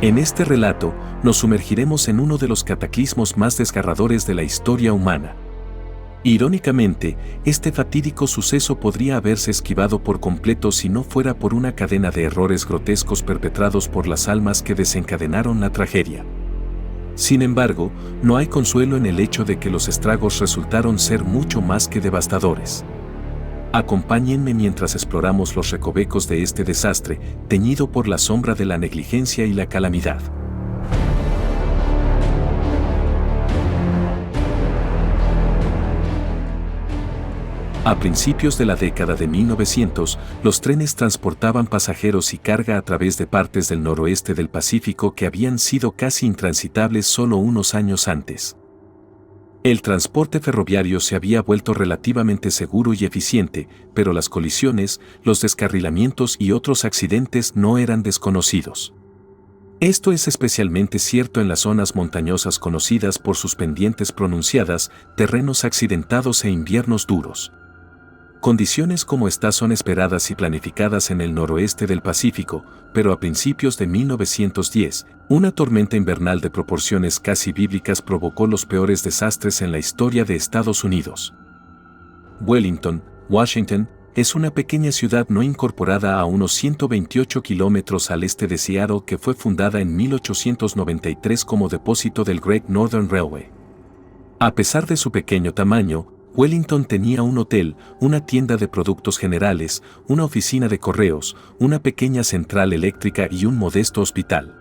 En este relato, nos sumergiremos en uno de los cataclismos más desgarradores de la historia humana. Irónicamente, este fatídico suceso podría haberse esquivado por completo si no fuera por una cadena de errores grotescos perpetrados por las almas que desencadenaron la tragedia. Sin embargo, no hay consuelo en el hecho de que los estragos resultaron ser mucho más que devastadores. Acompáñenme mientras exploramos los recovecos de este desastre, teñido por la sombra de la negligencia y la calamidad. A principios de la década de 1900, los trenes transportaban pasajeros y carga a través de partes del noroeste del Pacífico que habían sido casi intransitables solo unos años antes. El transporte ferroviario se había vuelto relativamente seguro y eficiente, pero las colisiones, los descarrilamientos y otros accidentes no eran desconocidos. Esto es especialmente cierto en las zonas montañosas conocidas por sus pendientes pronunciadas, terrenos accidentados e inviernos duros. Condiciones como estas son esperadas y planificadas en el noroeste del Pacífico, pero a principios de 1910, una tormenta invernal de proporciones casi bíblicas provocó los peores desastres en la historia de Estados Unidos. Wellington, Washington, es una pequeña ciudad no incorporada a unos 128 kilómetros al este de Seattle que fue fundada en 1893 como depósito del Great Northern Railway. A pesar de su pequeño tamaño, Wellington tenía un hotel, una tienda de productos generales, una oficina de correos, una pequeña central eléctrica y un modesto hospital.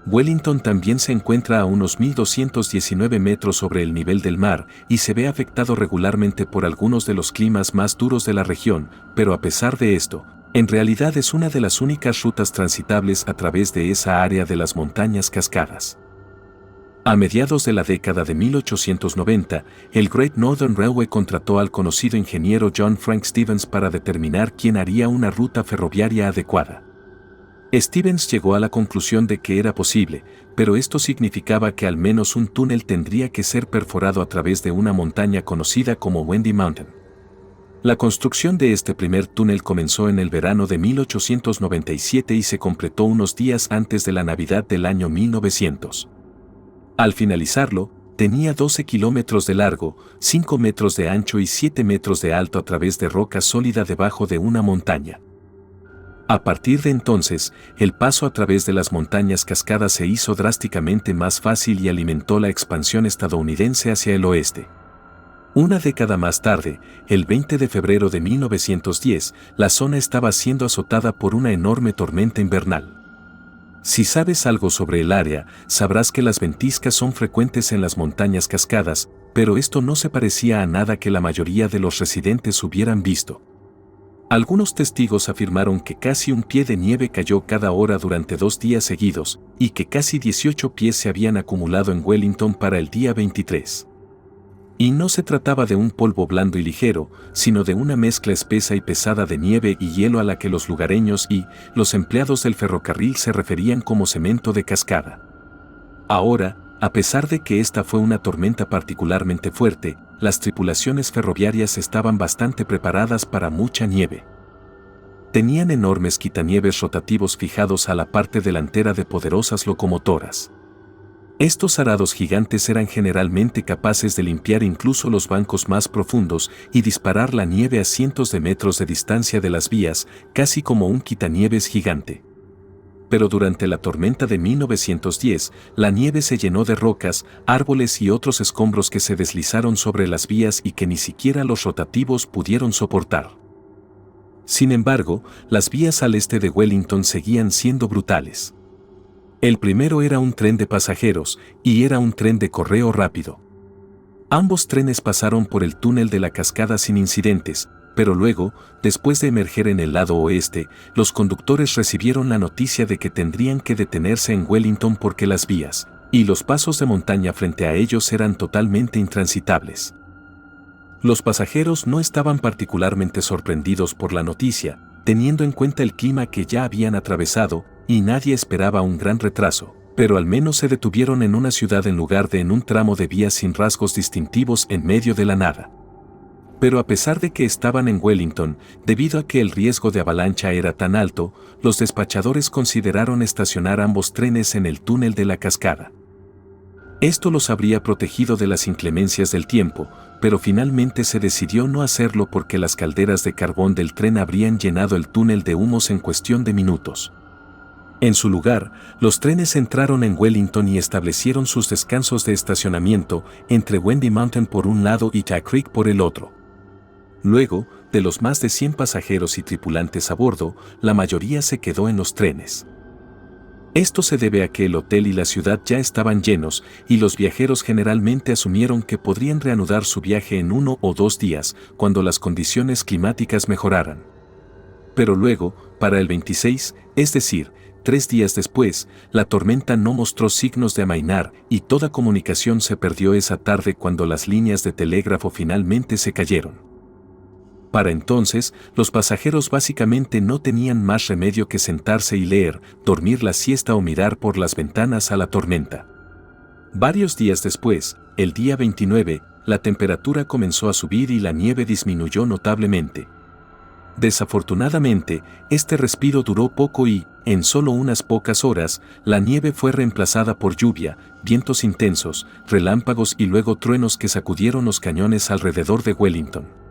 Wellington también se encuentra a unos 1.219 metros sobre el nivel del mar y se ve afectado regularmente por algunos de los climas más duros de la región, pero a pesar de esto, en realidad es una de las únicas rutas transitables a través de esa área de las montañas Cascadas. A mediados de la década de 1890, el Great Northern Railway contrató al conocido ingeniero John Frank Stevens para determinar quién haría una ruta ferroviaria adecuada. Stevens llegó a la conclusión de que era posible, pero esto significaba que al menos un túnel tendría que ser perforado a través de una montaña conocida como Windy Mountain. La construcción de este primer túnel comenzó en el verano de 1897 y se completó unos días antes de la Navidad del año 1900. Al finalizarlo, tenía 12 kilómetros de largo, 5 metros de ancho y 7 metros de alto a través de roca sólida debajo de una montaña. A partir de entonces, el paso a través de las montañas Cascadas se hizo drásticamente más fácil y alimentó la expansión estadounidense hacia el oeste. Una década más tarde, el 20 de febrero de 1910, la zona estaba siendo azotada por una enorme tormenta invernal. Si sabes algo sobre el área, sabrás que las ventiscas son frecuentes en las montañas Cascadas, pero esto no se parecía a nada que la mayoría de los residentes hubieran visto. Algunos testigos afirmaron que casi un pie de nieve cayó cada hora durante 2 días seguidos, y que casi 18 pies se habían acumulado en Wellington para el día 23. Y no se trataba de un polvo blando y ligero, sino de una mezcla espesa y pesada de nieve y hielo a la que los lugareños y los empleados del ferrocarril se referían como cemento de cascada. Ahora, a pesar de que esta fue una tormenta particularmente fuerte, las tripulaciones ferroviarias estaban bastante preparadas para mucha nieve. Tenían enormes quitanieves rotativos fijados a la parte delantera de poderosas locomotoras. Estos arados gigantes eran generalmente capaces de limpiar incluso los bancos más profundos y disparar la nieve a cientos de metros de distancia de las vías, casi como un quitanieves gigante. Pero durante la tormenta de 1910, la nieve se llenó de rocas, árboles y otros escombros que se deslizaron sobre las vías y que ni siquiera los rotativos pudieron soportar. Sin embargo, las vías al este de Wellington seguían siendo brutales. El primero era un tren de pasajeros, y era un tren de correo rápido. Ambos trenes pasaron por el túnel de la cascada sin incidentes, pero luego, después de emerger en el lado oeste, los conductores recibieron la noticia de que tendrían que detenerse en Wellington porque las vías y los pasos de montaña frente a ellos eran totalmente intransitables. Los pasajeros no estaban particularmente sorprendidos por la noticia, teniendo en cuenta el clima que ya habían atravesado, y nadie esperaba un gran retraso, pero al menos se detuvieron en una ciudad en lugar de en un tramo de vías sin rasgos distintivos en medio de la nada. Pero a pesar de que estaban en Wellington, debido a que el riesgo de avalancha era tan alto, los despachadores consideraron estacionar ambos trenes en el túnel de la cascada. Esto los habría protegido de las inclemencias del tiempo, pero finalmente se decidió no hacerlo porque las calderas de carbón del tren habrían llenado el túnel de humos en cuestión de minutos. En su lugar, los trenes entraron en Wellington y establecieron sus descansos de estacionamiento entre Wendy Mountain por un lado y Tack Creek por el otro. Luego, de los más de 100 pasajeros y tripulantes a bordo, la mayoría se quedó en los trenes. Esto se debe a que el hotel y la ciudad ya estaban llenos y los viajeros generalmente asumieron que podrían reanudar su viaje en 1 o 2 días cuando las condiciones climáticas mejoraran. Pero luego, para el 26, es decir, 3 días después, la tormenta no mostró signos de amainar y toda comunicación se perdió esa tarde cuando las líneas de telégrafo finalmente se cayeron. Para entonces, los pasajeros básicamente no tenían más remedio que sentarse y leer, dormir la siesta o mirar por las ventanas a la tormenta. Varios días después, el día 29, la temperatura comenzó a subir y la nieve disminuyó notablemente. Desafortunadamente, este respiro duró poco y, en solo unas pocas horas, la nieve fue reemplazada por lluvia, vientos intensos, relámpagos y luego truenos que sacudieron los cañones alrededor de Wellington.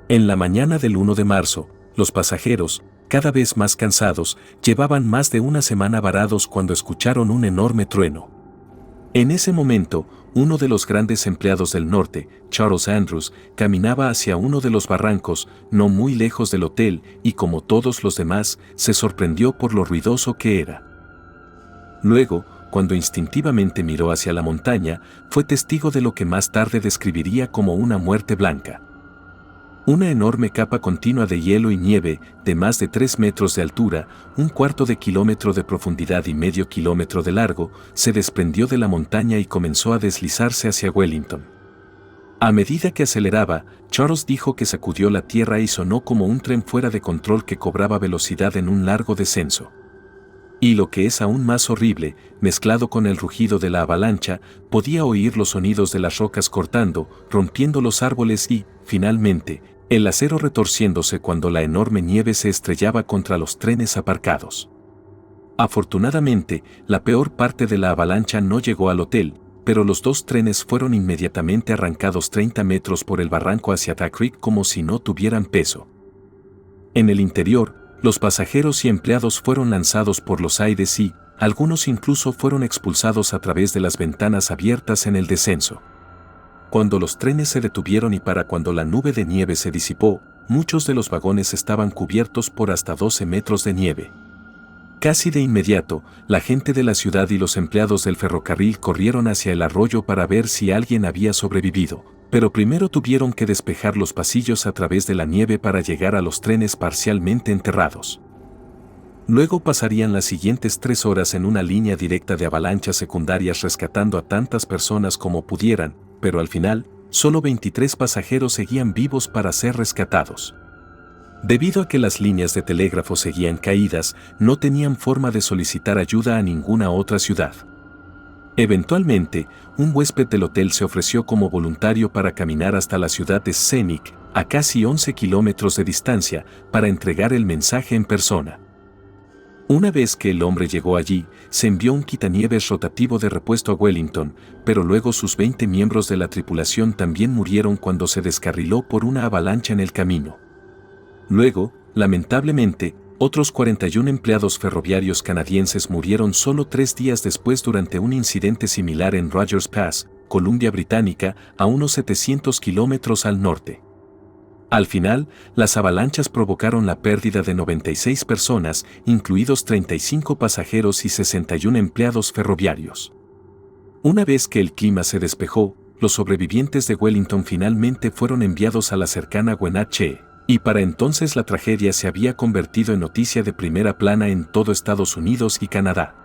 En la mañana del 1 de marzo, los pasajeros, cada vez más cansados, llevaban más de una semana varados cuando escucharon un enorme trueno. En ese momento, uno de los grandes empleados del norte, Charles Andrews, caminaba hacia uno de los barrancos, no muy lejos del hotel, y como todos los demás, se sorprendió por lo ruidoso que era. Luego, cuando instintivamente miró hacia la montaña, fue testigo de lo que más tarde describiría como una muerte blanca. Una enorme capa continua de hielo y nieve, de más de 3 metros de altura, 1/4 de kilómetro de profundidad y medio kilómetro de largo, se desprendió de la montaña y comenzó a deslizarse hacia Wellington. A medida que aceleraba, Charles dijo que sacudió la tierra y sonó como un tren fuera de control que cobraba velocidad en un largo descenso. Y lo que es aún más horrible, mezclado con el rugido de la avalancha, podía oír los sonidos de las rocas cortando, rompiendo los árboles y, finalmente, el acero retorciéndose cuando la enorme nieve se estrellaba contra los trenes aparcados. Afortunadamente, la peor parte de la avalancha no llegó al hotel, pero los 2 trenes fueron inmediatamente arrancados 30 metros por el barranco hacia Tack Creek como si no tuvieran peso. En el interior, los pasajeros y empleados fueron lanzados por los aires y, algunos incluso fueron expulsados a través de las ventanas abiertas en el descenso. Cuando los trenes se detuvieron y para cuando la nube de nieve se disipó, muchos de los vagones estaban cubiertos por hasta 12 metros de nieve. Casi de inmediato, la gente de la ciudad y los empleados del ferrocarril corrieron hacia el arroyo para ver si alguien había sobrevivido, pero primero tuvieron que despejar los pasillos a través de la nieve para llegar a los trenes parcialmente enterrados. Luego pasarían las siguientes 3 horas en una línea directa de avalanchas secundarias rescatando a tantas personas como pudieran, pero al final, solo 23 pasajeros seguían vivos para ser rescatados. Debido a que las líneas de telégrafo seguían caídas, no tenían forma de solicitar ayuda a ninguna otra ciudad. Eventualmente, un huésped del hotel se ofreció como voluntario para caminar hasta la ciudad de Scenic, a casi 11 kilómetros de distancia, para entregar el mensaje en persona. Una vez que el hombre llegó allí, se envió un quitanieves rotativo de repuesto a Wellington, pero luego sus 20 miembros de la tripulación también murieron cuando se descarriló por una avalancha en el camino. Luego, lamentablemente, otros 41 empleados ferroviarios canadienses murieron solo 3 días después durante un incidente similar en Rogers Pass, Columbia Británica, a unos 700 kilómetros al norte. Al final, las avalanchas provocaron la pérdida de 96 personas, incluidos 35 pasajeros y 61 empleados ferroviarios. Una vez que el clima se despejó, los sobrevivientes de Wellington finalmente fueron enviados a la cercana Wenatchee, y para entonces la tragedia se había convertido en noticia de primera plana en todo Estados Unidos y Canadá.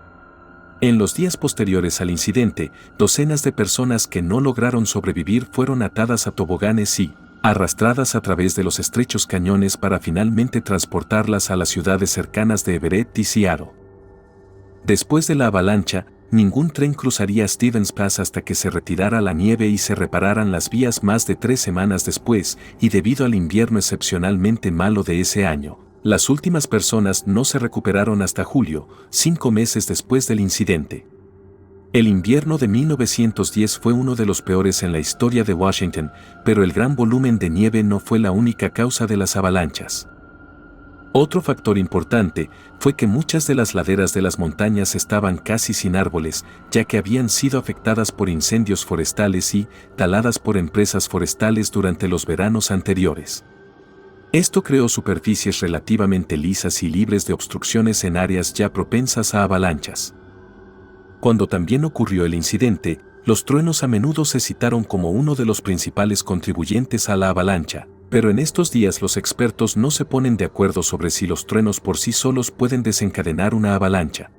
En los días posteriores al incidente, docenas de personas que no lograron sobrevivir fueron atadas a toboganes y arrastradas a través de los estrechos cañones para finalmente transportarlas a las ciudades cercanas de Everett y Seattle. Después de la avalancha, ningún tren cruzaría Stevens Pass hasta que se retirara la nieve y se repararan las vías más de 3 semanas después, y debido al invierno excepcionalmente malo de ese año, las últimas personas no se recuperaron hasta julio, 5 meses después del incidente. El invierno de 1910 fue uno de los peores en la historia de Washington, pero el gran volumen de nieve no fue la única causa de las avalanchas. Otro factor importante fue que muchas de las laderas de las montañas estaban casi sin árboles, ya que habían sido afectadas por incendios forestales y taladas por empresas forestales durante los veranos anteriores. Esto creó superficies relativamente lisas y libres de obstrucciones en áreas ya propensas a avalanchas. Cuando también ocurrió el incidente, los truenos a menudo se citaron como uno de los principales contribuyentes a la avalancha, pero en estos días los expertos no se ponen de acuerdo sobre si los truenos por sí solos pueden desencadenar una avalancha.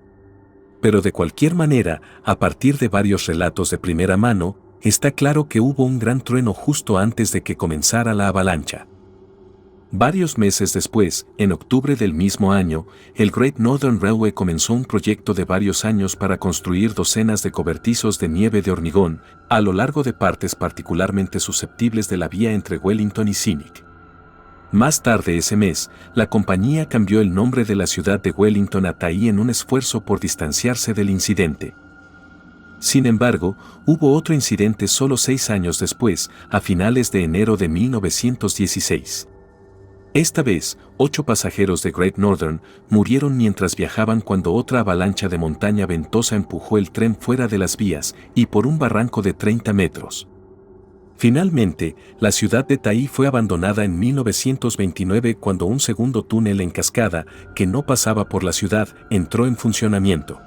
Pero de cualquier manera, a partir de varios relatos de primera mano, está claro que hubo un gran trueno justo antes de que comenzara la avalancha. Varios meses después, en octubre del mismo año, el Great Northern Railway comenzó un proyecto de varios años para construir docenas de cobertizos de nieve de hormigón a lo largo de partes particularmente susceptibles de la vía entre Wellington y Scenic. Más tarde ese mes, la compañía cambió el nombre de la ciudad de Wellington a Taí en un esfuerzo por distanciarse del incidente. Sin embargo, hubo otro incidente solo 6 años después, a finales de enero de 1916. Esta vez, 8 pasajeros de Great Northern murieron mientras viajaban cuando otra avalancha de montaña ventosa empujó el tren fuera de las vías y por un barranco de 30 metros. Finalmente, la ciudad de Taí fue abandonada en 1929 cuando un segundo túnel en cascada, que no pasaba por la ciudad, entró en funcionamiento.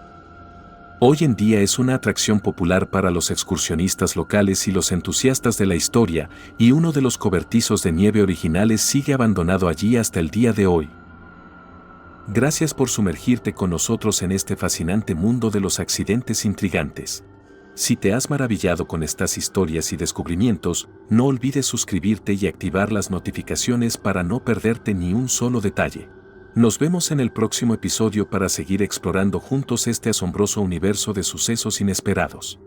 Hoy en día es una atracción popular para los excursionistas locales y los entusiastas de la historia, y uno de los cobertizos de nieve originales sigue abandonado allí hasta el día de hoy. Gracias por sumergirte con nosotros en este fascinante mundo de los accidentes intrigantes. Si te has maravillado con estas historias y descubrimientos, no olvides suscribirte y activar las notificaciones para no perderte ni un solo detalle. Nos vemos en el próximo episodio para seguir explorando juntos este asombroso universo de sucesos inesperados.